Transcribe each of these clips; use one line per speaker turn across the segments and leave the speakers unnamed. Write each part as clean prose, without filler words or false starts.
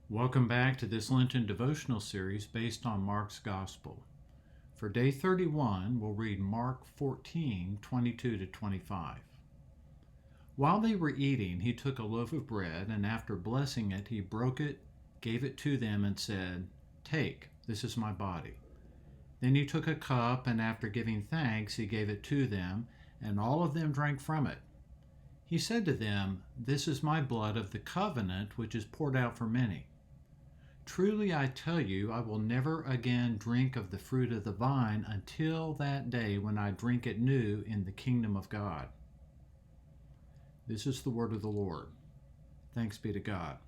Welcome back to this Lenten devotional series based on Mark's Gospel. For day 31, we'll read Mark 14:22 to 25. While they were eating, he took a loaf of bread, and after blessing it, he broke it, gave it to them, and said, "Take, this is my body." Then he took a cup, and after giving thanks, he gave it to them, and all of them drank from it. He said to them, "This is my blood of the covenant, which is poured out for many. Truly I tell you, I will never again drink of the fruit of the vine until that day when I drink it new in the kingdom of God." This is the word of the Lord. Thanks be to God.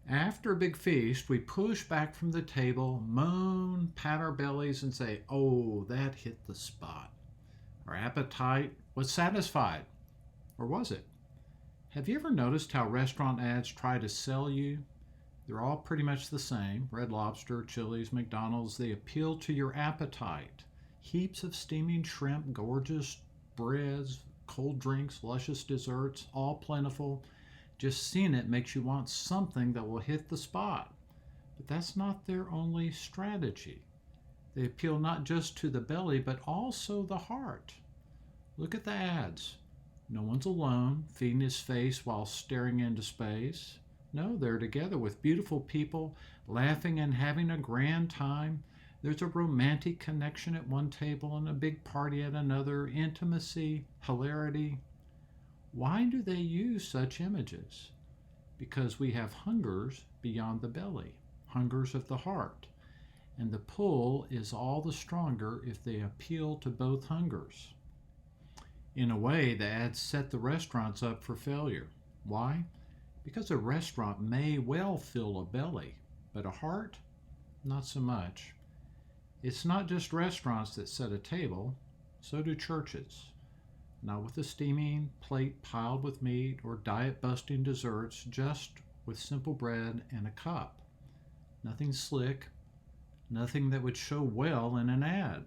After a big feast, we push back from the table, moan, pat our bellies, and say, "Oh, that hit the spot." Our appetite was satisfied. Or was it? Have you ever noticed how restaurant ads try to sell you? They're all pretty much the same. Red Lobster, Chili's, McDonald's, they appeal to your appetite. Heaps of steaming shrimp, gorgeous breads, cold drinks, luscious desserts, all plentiful. Just seeing it makes you want something that will hit the spot. But that's not their only strategy. They appeal not just to the belly, but also the heart. Look at the ads. No one's alone, feeding his face while staring into space. No, they're together with beautiful people, laughing and having a grand time. There's a romantic connection at one table and a big party at another, intimacy, hilarity. Why do they use such images? Because we have hungers beyond the belly, hungers of the heart. And the pull is all the stronger if they appeal to both hungers. In a way, the ads set the restaurants up for failure. Why? Because a restaurant may well fill a belly, but a heart, not so much. It's not just restaurants that set a table, so do churches. Not with a steaming plate piled with meat or diet-busting desserts, just with simple bread and a cup. Nothing slick, nothing that would show well in an ad.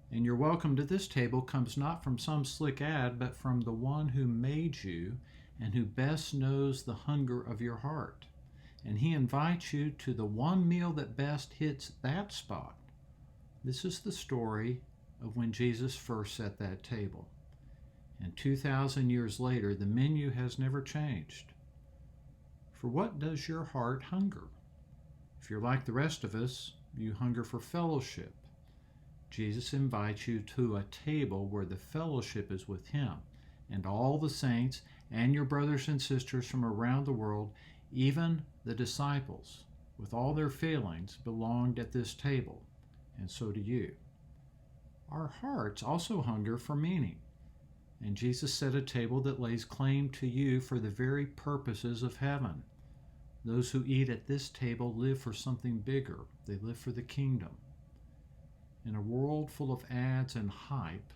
And your welcome to this table comes not from some slick ad, but from the one who made you and who best knows the hunger of your heart. And he invites you to the one meal that best hits that spot. This is the story of when Jesus first set that table. And 2,000 years later, the menu has never changed. For what does your heart hunger? If you're like the rest of us, you hunger for fellowship. Jesus invites you to a table where the fellowship is with him and all the saints and your brothers and sisters from around the world, even the disciples, with all their failings, belonged at this table, and so do you. Our hearts also hunger for meaning, and Jesus set a table that lays claim to you for the very purposes of heaven. Those who eat at this table live for something bigger. They live for the kingdom. In a world full of ads and hype,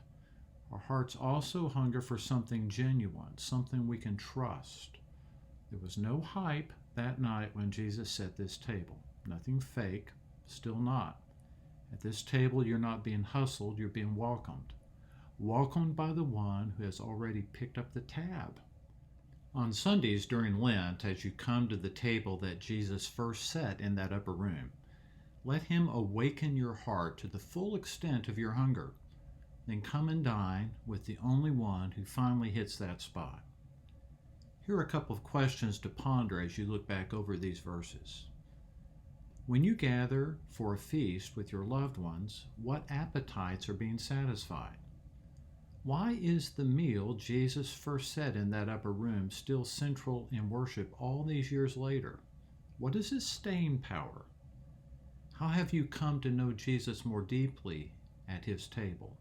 our hearts also hunger for something genuine, something we can trust. There was no hype that night when Jesus set this table. Nothing fake, still not. At this table, you're not being hustled, you're being welcomed. Welcomed by the one who has already picked up the tab. On Sundays during Lent, as you come to the table that Jesus first set in that upper room, let him awaken your heart to the full extent of your hunger. Then come and dine with the only one who finally hits that spot. Here are a couple of questions to ponder as you look back over these verses. When you gather for a feast with your loved ones, what appetites are being satisfied? Why is the meal Jesus first set in that upper room still central in worship all these years later? What is its staying power? How have you come to know Jesus more deeply at his table?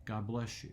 God bless you.